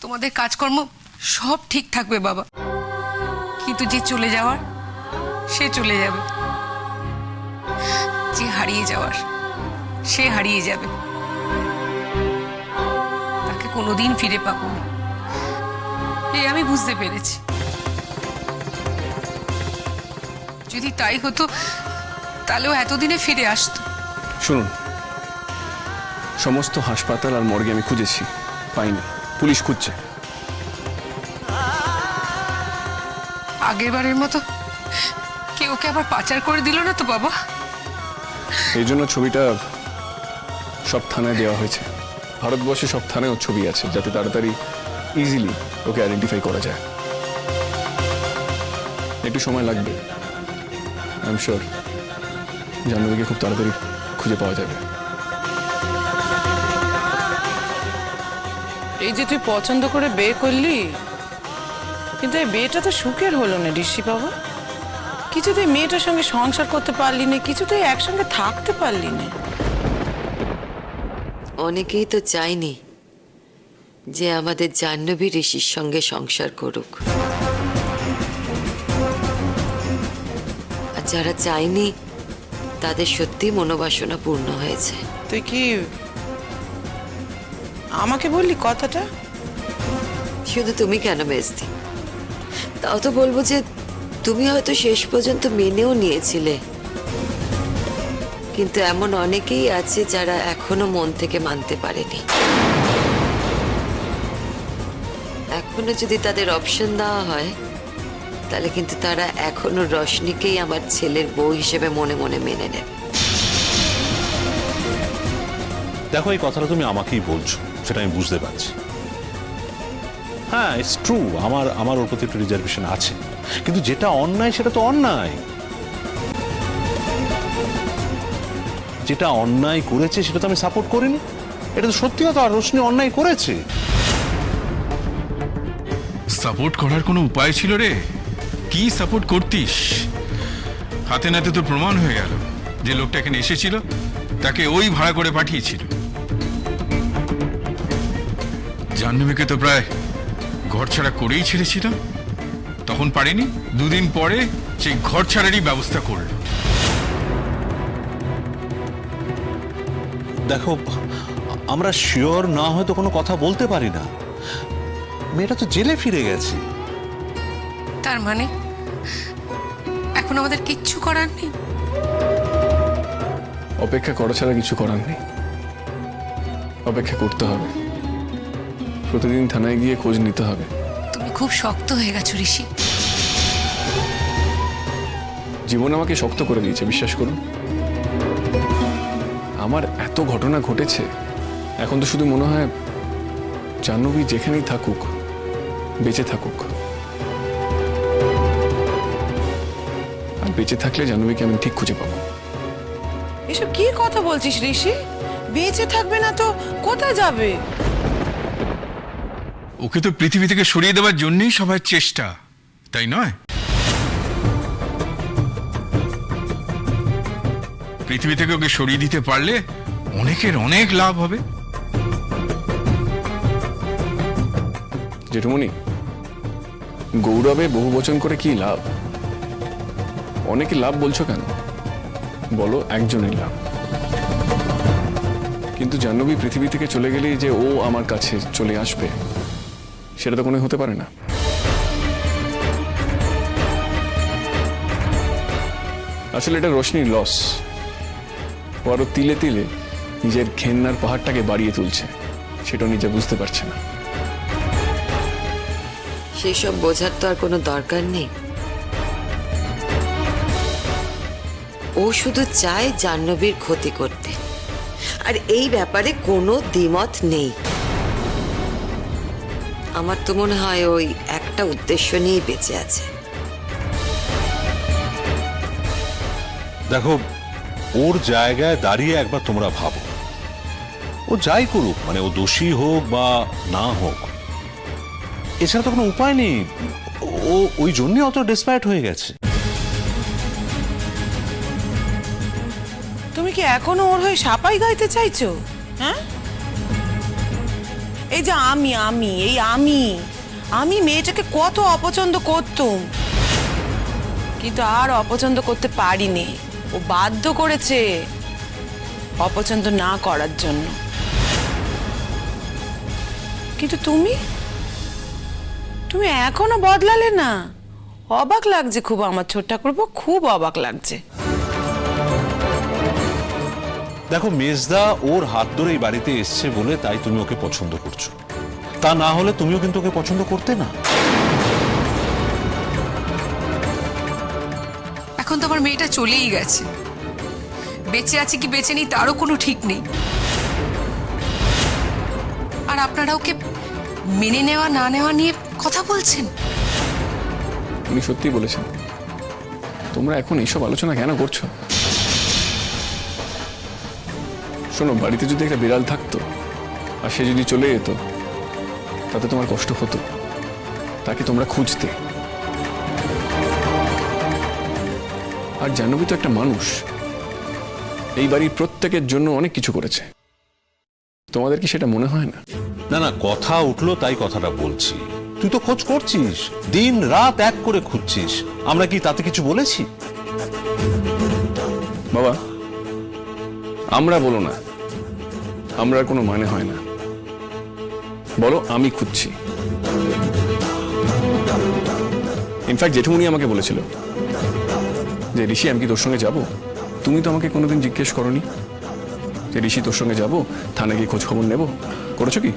তোমাদের কাজকর্ম সব ঠিক থাকবে বাবা, কিন্তু যে চলে যাওয়ার সে চলে যাবে, যে হারিয়ে যাওয়ার সে হারিয়ে যাবে, তাকে কোনোদিন ফিরে পাবো না, এই আমি বুঝতে পেরেছি। যদি তাই হতো তাহলেও এতদিনে ফিরে আসতো। শুনুন, সমস্ত হাসপাতাল আর মর্গে আমি খুঁজেছি, পাইনি, পুলিশ খুঁজছে। আগের বারের মতো কেউ ওকে আবার পাচার করে দিল না তো বাবা? এই জন্য ছবিটা সব থানায় দেওয়া হয়েছে। ভারতবর্ষে সব থানায় ওর ছবি আছে, যাতে তাড়াতাড়ি ইজিলি ওকে আইডেন্টিফাই করা যায়। একটু সময় লাগবে, আই এম শিওর জাহ্নবীকে খুব তাড়াতাড়ি খুঁজে পাওয়া যাবে। এই যে তুই পছন্দ করে বিয়ে করলি, কিন্তু এই বিয়েটা তো সুখের হলো না ঋষি বাবা। কিছুতেই মেয়েটার সঙ্গে সংসার করতে পারলি না, কিছুতেই একসঙ্গে থাকতে পারলি না। অনেকেই তো চায়নি যে আমাদের জাহ্নবী ঋষির সঙ্গে সংসার করুক, আর যারা চায়নি তাদের সত্যি মনোবাসনা পূর্ণ হয়েছে। তুই কি আমাকে বললি কথাটা? শুধু তুমি কেন মেজদি, তাও তো বলবো যে তুমি হয়তো শেষ পর্যন্ত মেনেও নিয়েছিলে, কিন্তু এমন অনেকেই আছে যারা এখনো মন থেকে মানতে পারেনি। এখনো যদি তাদের অপশন দেওয়া হয়, তাহলে কিন্তু তারা এখনো রশনিকেই আমার ছেলের বউ হিসেবে মনে মনে মেনে নেবে। দেখো, এই কথাটা তুমি আমাকেই বলছো, সেটা আমি বুঝতে পারছি। হ্যাঁ, ইটস ট্রু, আমার ওর প্রতি একটু রিজার্ভেশন আছে, কিন্তু যেটা অন্যায় সেটা তো অন্যায়। যেটা অন্যায় করেছে সেটা তো আমি সাপোর্ট করিনি, এটা তো সত্যি কথা। আর রোশনি অন্যায় করেছে। সাপোর্ট করার কোনো উপায় ছিল রে? কি সাপোর্ট করতিস? হাতে নাতে তো প্রমাণ হয়ে গেল যে লোকটা এখানে এসেছিল তাকে ওই ভাড়া করে পাঠিয়েছিল। জাহ্নবীকে তো প্রায় ঘর ছাড়া করেই ছেড়েছিলাম, তখন পারিনি, দুদিন পরে সেই ঘর ছাড়ারই ব্যবস্থা করল। দেখো, আমরা শিওর না হয়তো কোনো কথা বলতে পারি না। মেয়েটা তো জেলে ফিরে গেছে। তার মানে এখন আমাদের কিচ্ছু করার নেই? অপেক্ষা করা ছাড়া কিছু করার নেই, অপেক্ষা করতে হবে। প্রতিদিন থানায় গিয়ে খোঁজ নিতে হবে। তুমি খুব শক্ত হয়ে গেছো ঋষি। জীবন আমাকে শক্ত করে দিয়েছে, বিশ্বাস করুন। আমার এত ঘটনা ঘটেছে, এখন তো শুধু মনে হয় জাহ্নবী যেখানেই থাকুক বেঁচে থাকুক। আর বেঁচে থাকলে জাহ্নবীকে আমি ঠিক খুঁজে পাবো। এসব কি কথা বলছিস ঋষি? বেঁচে থাকবে না তো কোথায় যাবে? ওকে তো পৃথিবী থেকে সরিয়ে দেওয়ার জন্যই সবার চেষ্টা, তাই নয়? পৃথিবী থেকে ওকে সরিয়ে দিতে পারলে অনেকের অনেক লাভ হবে। জেঠুমনি, গৌরবে বহু বচন করে কি লাভ? অনেকে লাভ বলছো কেন? বলো একজনের লাভ। কিন্তু জাহ্নবী পৃথিবী থেকে চলে গেলেই যে ও আমার কাছে চলে আসবে, সেটা তো কোনো হতে পারে না। আসলে এটা রোশনির লস। ও আরো তিলে তিলে নিজের ঘেন্নার পাহাড়টাকে বাড়িয়ে তুলছে, সেটাও নিজে বুঝতে পারছে না। সেসব বোঝার তো আর কোনো দরকার নেই। ও শুধু চায় জাহ্নবীর ক্ষতি করতে, আর এই ব্যাপারে কোনো দ্বিমত নেই। আমার তো মনে হয় ওই একটা উদ্দেশ্য নিয়েই বেঁচে আছে। দেখো, ওর জায়গায় দাঁড়িয়ে একবার তোমরা ভাবো, ও যাই করুক, মানে ও দোষী হোক বা না হোক, এছাড়া তো কোনো উপায় নেই। ও ওই জন্যই অত ডেসপারেট হয়ে গেছে। তুমি কি এখনো ওর হয়ে সাপাই গাইতে চাইছো? হ্যাঁ, এই যে আমি মেয়েটাকে কত অপছন্দ করতুম, কিন্তু আর অপছন্দ করতে পারিনি। ও বাধ্য করেছে অপছন্দ না করার জন্য। কিন্তু তুমি এখনো বদলালে না। অবাক লাগছে খুব আমার ছোট ঠাকুরপো, খুব অবাক লাগছে। দেখো, মেজদা ওর হাত ধরে এই বাড়িতে এসছে বলে তাই তুমি ওকে পছন্দ করছো, তা না হলে তুমিও কিন্তু ওকে পছন্দ করতে না। এখন তো আমার মেয়েটা চলেই গেছে, বেঁচে আছে কি বেঁচে নেই তারও কোনো ঠিক নেই। আর আপনারা ওকে মেনে নেওয়া না নেওয়া নিয়ে কথা বলছেন। উনি সত্যিই বলেছেন। তোমরা এখন এইসব আলোচনা কেন করছো? শোনো, বাড়িতে যদি একটা বিড়াল থাকতো আর সে যদি চলে যেত, তাতে তোমার কষ্ট হতো। তাকে তোমরা খুঁজতে। আর জাহ্নবী তো একটা মানুষ, এই বাড়ির প্রত্যেকের জন্য অনেক কিছু করেছে। তোমাদের কি সেটা মনে হয় না? না না, কথা উঠলো তাই কথাটা বলছি। তুই তো খোঁজ করছিস, দিন রাত এক করে খুঁজছিস, আমরা কি তাতে কিছু বলেছি? বাবা, আমরা বলো না, আমরার কোনো মানে হয় না। বলো আমি খুঁজছি। ইনফ্যাক্ট জেঠুমনি আমাকে বলেছিল যে ঋষি, আমি কি তোর সঙ্গে যাব? তুমি তো আমাকে কোনোদিন জিজ্ঞেস করনি যে ঋষি তোর সঙ্গে যাব, থানায় গিয়ে খোঁজ খবর নেব। করেছো কি?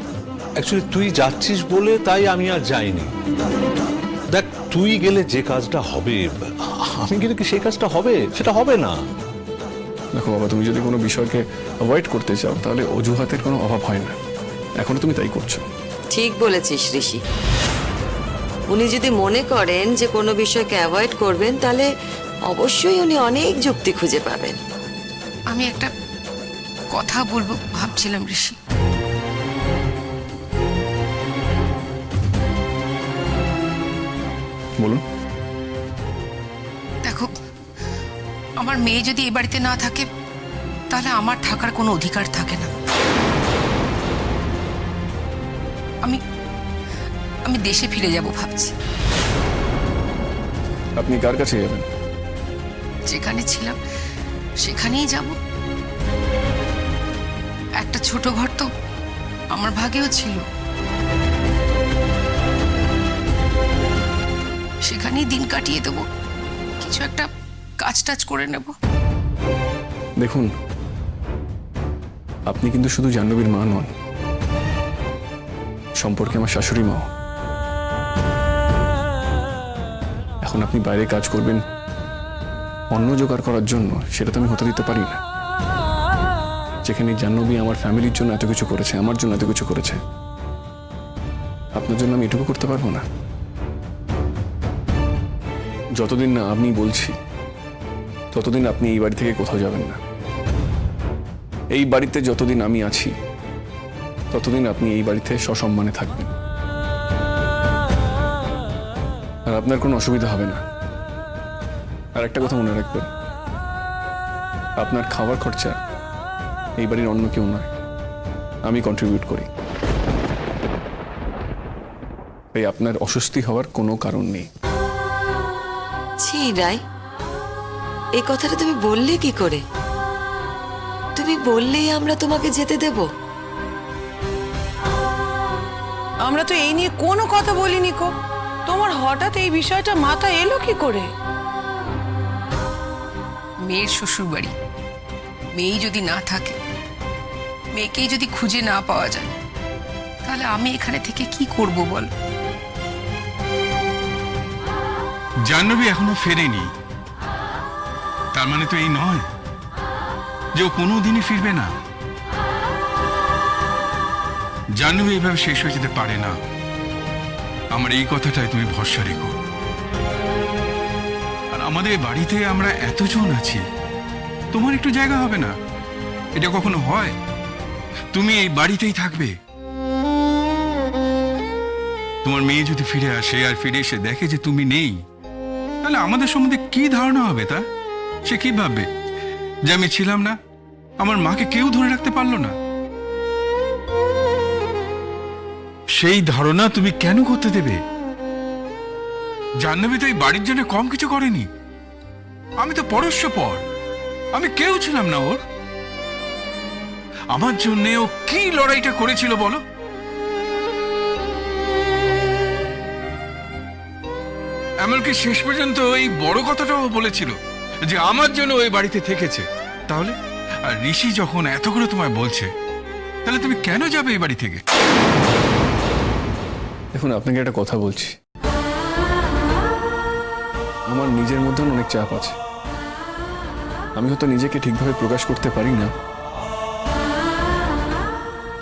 অ্যাকচুয়ালি তুই যাচ্ছিস বলে তাই আমি আর যাইনি। দেখ, তুই গেলে যে কাজটা হবে, আমি গেলে কি সেই কাজটা হবে? সেটা হবে না। দেখো বাবা, তুমি যদি কোনো বিষয়কে অ্যাভয়েড করতে চাও তাহলে অজুহাতের কোনো অভাব হয় না। এখনো তুমি তাই করছো। ঠিক বলেছিস ঋষি। উনি যদি মনে করেন যে কোনো বিষয়কে অ্যাভয়েড করবেন, তাহলে অবশ্যই উনি অনেক যুক্তি খুঁজে পাবেন। আমি একটা কথা বলবো ভাবছিলাম ঋষি। বলুন। দেখো, আমার মেয়ে যদি এই বাড়িতে না থাকে তাহলে আমার থাকার কোনো অধিকার থাকে না। আমি দেশে ফিরে যাব ভাবছি। আপনি কার কাছে যাবেন? যেখানে ছিলাম সেখানেই যাব। একটা ছোট ঘর তো আমার ভাগেও ছিল, সেখানেই দিন কাটিয়ে দেবো, কিছু একটা কাজ টাজ করে নেব। দেখুন, আপনি কিন্তু শুধু জাহ্নবীর মা নন, সম্পর্কে আমার শাশুড়ি মা। এখন আপনি বাইরে কাজ করবেন অন্ন জোগাড় করার জন্য, সেটা তো আমি হতে দিতে পারি না। যেখানে জাহ্নবী আমার ফ্যামিলির জন্য এত কিছু করেছে, আমার জন্য এত কিছু করেছে, আপনার জন্য আমি এটুকু করতে পারবো না। যতদিন না আমি বলছি ততদিন আপনি এই বাড়ি থেকে কোথাও যাবেন না। এই বাড়িতে যতদিন আমি আছি ততদিন আপনি এই বাড়িতে সসম্মানে থাকবেন, আর আপনার কোনো অসুবিধা হবে না। আর একটা কথা মনে রাখবেন, আপনার খাওয়ার খরচা এই বাড়ির অন্য কেউ নয়, আমি কন্ট্রিবিউট করি। তাই আপনার অস্বস্তি হওয়ার কোনো কারণ নেই। ছি রাই, এই কথাটা তুমি বললে কি করে? তুমি বললেই আমরা তোমাকে যেতে দেব? আমরা তো এই নিয়ে কোনো কথা বলিনি কো। তোমার হঠাৎ এই বিষয়টা মাথায় এলো কি করে? মেয়ের শ্বশুর বাড়ি, মেয়ে যদি না থাকে, মেয়েকেই যদি খুঁজে না পাওয়া যায়, তাহলে আমি এখানে থেকে কি করব বল? জাহ্নবী এখনো ফেরেনি, তার মানে তো এই নয় যে ও কোনোদিনই ফিরবে না। জাহ্নবী এভাবে শেষ হয়ে যেতে পারে না। আমার এই কথাটাই তুমি ভরসা রেখো। আর আমাদের বাড়িতে আমরা এতজন আছি, তোমার একটু জায়গা হবে না? এটা কখনো হয়? তুমি এই বাড়িতেই থাকবে। তোমার মেয়ে যদি ফিরে আসে আর ফিরে এসে দেখে যে তুমি নেই, তাহলে আমাদের সম্বন্ধে কি ধারণা হবে তা? সে কি ভাববে যে আমি ছিলাম না? আমার মাকে কেউ ধরে রাখতে পারলো না। সেই ধারণা তুমি কেন করতে দেবে? জাহ্নবী তো এই বাড়ির জন্য কম কিছু করেনি। আমি তো পরস্পর, আমি কেউ ছিলাম না ওর। আমার জন্য ও কি লড়াইটা করেছিল বলো? এমনকি শেষ পর্যন্ত এই বড় কথাটাও বলেছিল যে আমার জন্য ওই বাড়িতে থেকেছে। তাহলে আর ঋষি যখন এত করে তোমায় বলছে, তাহলে তুমি কেন যাবে এই বাড়ি থেকে? দেখুন, আপনাকে একটা কথা বলছি, আমার নিজের মধ্যে অনেক চাপ আছে। আমি হয়তো নিজেকে ঠিকভাবে প্রকাশ করতে পারি না,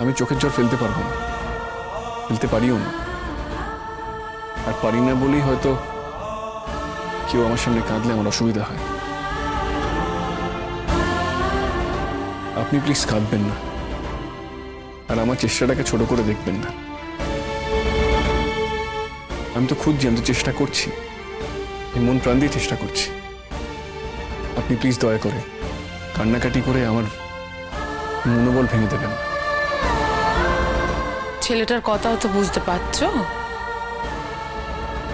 আমি চোখের জল ফেলতে পারবো না, ফেলতে পারিও না। আর পারি না বলেই হয়তো কেউ আমার সামনে কাঁদলে আমার অসুবিধা হয়। আপনি প্লিজ কাঁদবেন না, আর আমার চেষ্টাটাকে ছোট করে দেখবেন না। আমি তো খুঁজছি, আমি তো চেষ্টা করছি, মন প্রাণ দিয়ে চেষ্টা করছি। আপনি প্লিজ দয়া করে কান্নাকাটি করে আমার মনোবল ভেঙে দেবেন। ছেলেটার কথাও তো বুঝতে পারছো?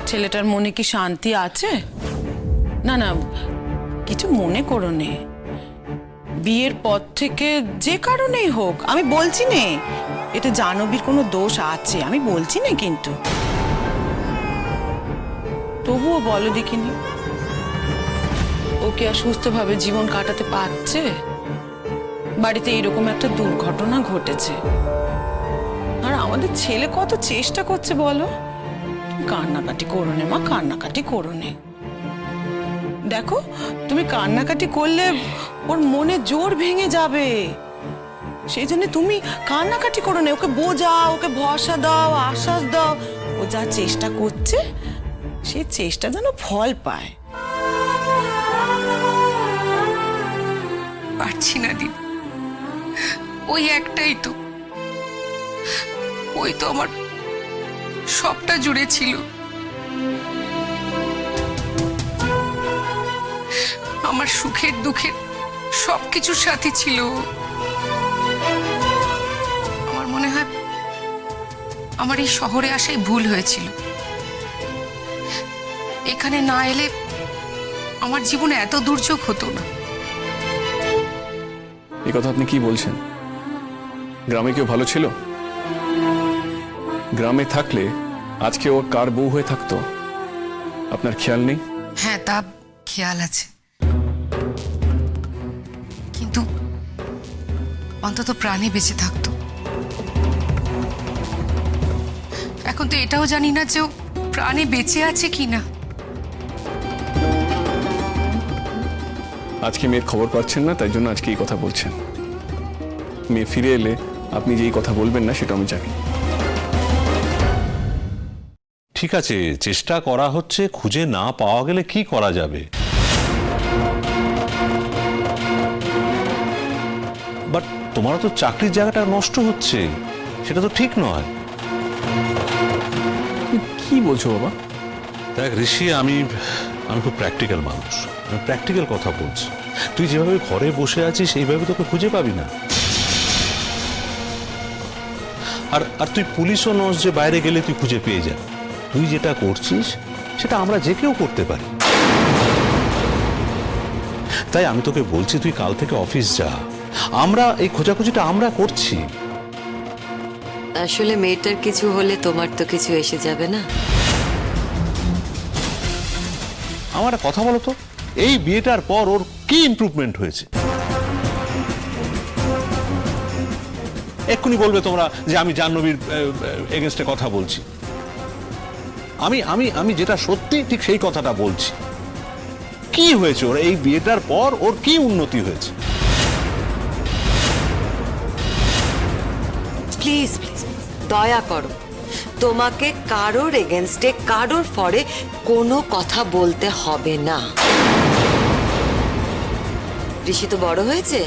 ছেলেটার মনে কি শান্তি আছে? না না, কিছু মনে করো নে। বিয়ের পর থেকে যে কারণেই হোক, আমি বলছি নে এটা জাহ্নবীর কোনো দোষ আছে, আমি বলছি না, কিন্তু তবুও বলো দেখিনি, ওকে আর সুস্থভাবে জীবন কাটাতে পারছে? বাড়িতে এইরকম একটা দুর্ঘটনা ঘটেছে, আর আমাদের ছেলে কত চেষ্টা করছে বলো। কান্নাকাটি করো নে মা, কান্নাকাটি করো নে। দেখো, তুমি কান্নাকাটি করলে ওর মনে জোর ভেঙে যাবে। সেই জন্য তুমি কান্নাকাটি করো না, ওকে বোঝাও, ওকে ভরসা দাও, আশ্বাস দাও। ও যা চেষ্টা করছে সেই চেষ্টা যেন ফল পায়। পারছি না দিদি, ওই একটাই তো, ওই তো আমার সবটা জুড়ে ছিল। আমার সুখের দুঃখের সবকিছুর সাথে ছিল। আমার মনে হয় আমার এই শহরে আসাই ভুল হয়েছিল। এখানে না এলে আমার জীবনে এত দুর্যোগ হতো না। এই কথা আপনি কি বলছেন? গ্রামে কেউ ভালো ছিল? গ্রামে থাকলে আজকে ও কার বউ হয়ে থাকতো আপনার খেয়াল নেই? হ্যাঁ, তা খেয়াল আছে, কিন্তু অন্তত প্রাণে বেঁচে থাকতো। এখন তো এটাও জানি না যে ও প্রাণে বেঁচে আছে কিনা। আজকে মেয়ের খবর পাচ্ছেন না, তাই জন্য আজকে এই কথা বলছেন। মেয়ে ফিরে এলে আপনি যে এই কথা বলবেন না সেটা আমি জানি। ঠিক আছে, চেষ্টা করা হচ্ছে, খুঁজে না পাওয়া গেলে কি করা যাবে? বাট তোমারও তো চাকরির জায়গাটা নষ্ট হচ্ছে, সেটা তো ঠিক নয়। কি বলছো বাবা? দেখ ঋষি, আমি খুব প্র্যাকটিক্যাল মানুষ, আমি প্র্যাকটিক্যাল কথা বলছি। তুই যেভাবে ঘরে বসে আছিস সেইভাবে তোকে খুঁজে পাবি না। আর তুই পুলিশও নস যে বাইরে গেলে তুই খুঁজে পেয়ে যাবি। তুই যেটা করছিস সেটা আমরা যে কেউ করতে পারি। তাই আমি তোকে বলছি, তুই কাল থেকে অফিস যা, আমরা এই খোঁজাখুঁজিটা আমরা করছি। আসলে মেয়েটার কিছু হলে তোমার তো কিছু এসে যাবে না। আমার একটা কথা বলো তো, এই বিয়েটার পর ওর কি ইমপ্রুভমেন্ট হয়েছে? এক্ষুনি বলবে তোমরা যে আমি জাহ্নবীর এগেনস্টে কথা বলছি। আমি আমি আমি যেটা সত্যি ঠিক সেই কথাটা বলছি। কি হয়েছে ওর এই বিয়েটার পর, ওর কি উন্নতি হয়েছে? প্লিজ প্লিজ দয়া করো, তোমাকে কারোর এগেনস্টে, কারোর ফরে কোনো কথা বলতে হবে না। ঋষি তো বড় হয়েছে,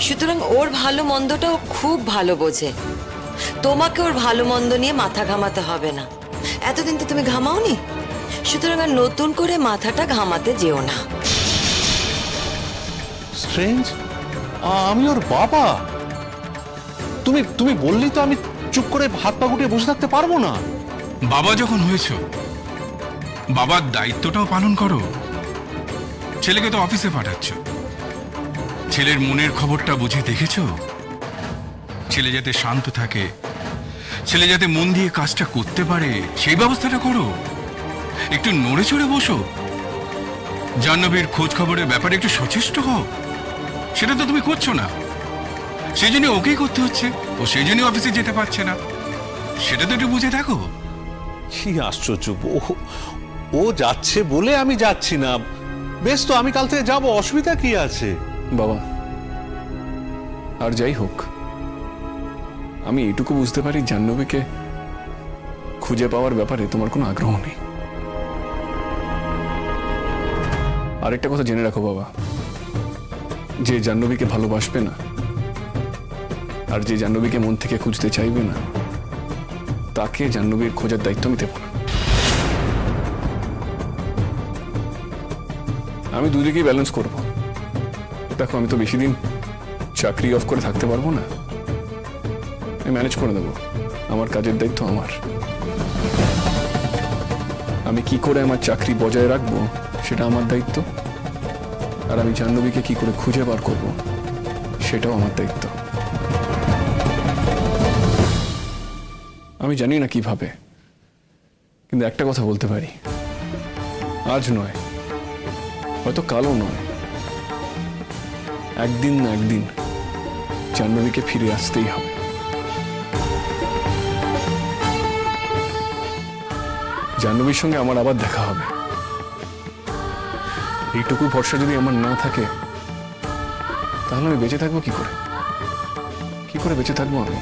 সুতরাং ওর ভালো মন্দটাও খুব ভালো বোঝে। তোমাকে ওর ভালো মন্দ নিয়ে মাথা ঘামাতে হবে না। এতদিন তো তুমি ঘামাওনি, সুতরাং আর নতুন করে মাথাটা ঘামাতে যেও না। স্ট্রেঞ্জ, আমি ওর বাবা। তুমি তুমি বললেই তো আমি চুপ করে হাত পা গুটিয়ে বসে থাকতে পারবো না। বাবা যখন হয়েছো, বাবার দায়িত্বটাও পালন করো। ছেলেকে তো অফিসে পাঠাচ্ছ, ছেলের মনের খবরটা বুঝে দেখেছো? ছেলে যাতে শান্ত থাকে, ছেলে যাতে মন দিয়ে কাজটা করতে পারে, সেই ব্যবস্থাটা করো। একটু নড়ে চড়ে বসো, জাহ্নবীর খোঁজ খবরের ব্যাপারে একটু সচেষ্ট হও। সেটা তো তুমি করছো না, সেই জন্য ওকেই করতে হচ্ছে। ও সেই জন্য অফিসে যেতে পারছে না, সেটা তো একটু বুঝে দেখো। কি আশ্চর্য, ও যাচ্ছে বলে আমি যাচ্ছি না। বেশ তো, আমি কাল থেকে যাবো, অসুবিধা কি আছে? বাবা, আর যাই হোক, আমি এটুকু বুঝতে পারি জাহ্নবীকে খুঁজে পাওয়ার ব্যাপারে তোমার কোনো আগ্রহ নেই। আরেকটা কথা জেনে রাখো বাবা, যে জাহ্নবীকে ভালোবাসবে না আর যে জাহ্নবীকে মন থেকে খুঁজতে চাইবে না, তাকে জাহ্নবীর খোঁজার দায়িত্ব আমি দেব না। আমি দুদিকেই ব্যালেন্স করব। দেখো, আমি তো বেশি দিন চাকরি অফ করে থাকতে পারবো না, আমি ম্যানেজ করে দেবো। আমার কাজের দায়িত্ব আমার। আমি কি করে আমার চাকরি বজায় রাখবো সেটা আমার দায়িত্ব, আর আমি জাহ্নবীকে কি করে খুঁজে বার করব সেটাও আমার দায়িত্ব। আমি জানি না কিভাবে, কিন্তু একটা কথা বলতে পারি, আজ নয়, হয়তো কালও নয়, একদিন না একদিন জাহ্নবীকে ফিরে আসতেই হবে। জাহ্নবীর সঙ্গে আমার আবার দেখা হবে। এইটুকু ভরসা যদি আমার না থাকে, তাহলে আমি বেঁচে থাকবো কি করে? কি করে বেঁচে থাকবো আমি?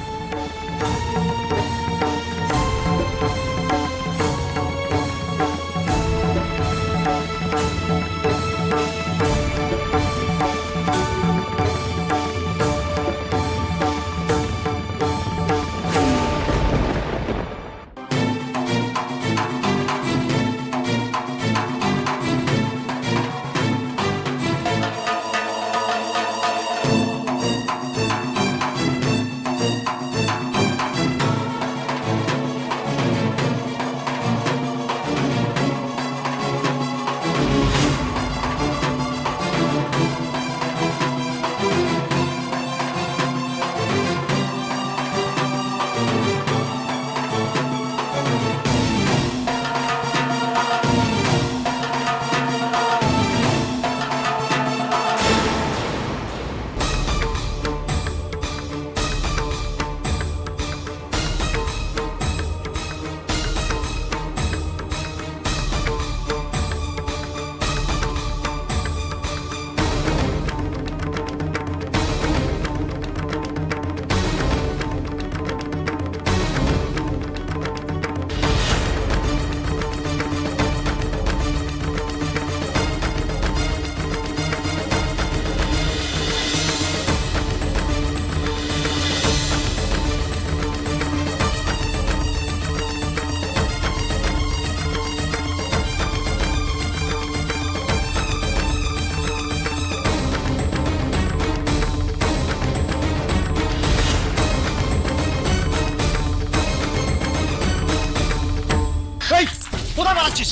কোথায় পালাচ্ছিস?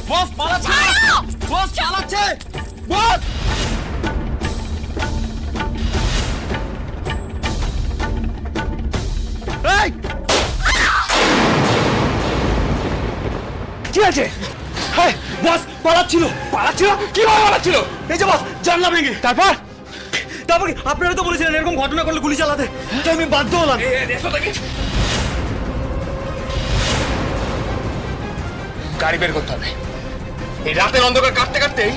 বস পালাচ্ছে, বস চালাচ্ছে, বস। এই কি আছে? বস পালাচ্ছিল, পালাচ্ছিল, কিভাবে পালাচ্ছিল? এই যে বস, জানলা ভেঙে। তারপর তারপর আপনারা তো বলেছিলেন এরকম ঘটনা করলে গুলি চালাতে, তাই আমি বাধ্য হলাম। গাড়ি বের করতে হবে। এই রাতের অন্ধকার কাটতে কাটতেই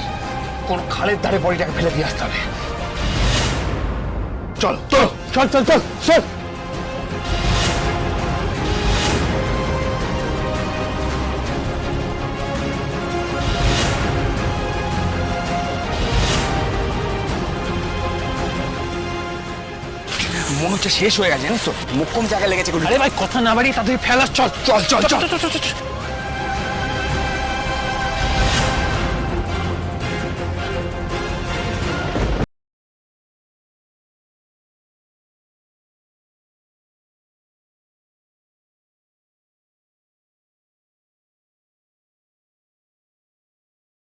কোন খালের ধারে বডিটাকে ফেলে দিয়ে আসতে হবে। চল চল চল চল চল চল। মনে হচ্ছে শেষ হয়ে গেছে, জানিস তো, মুখ কম জায়গায় লেগেছে। আরে ভাই, কথা না বাড়িয়ে তাদের ফেলাস। চল চল চল চল চল।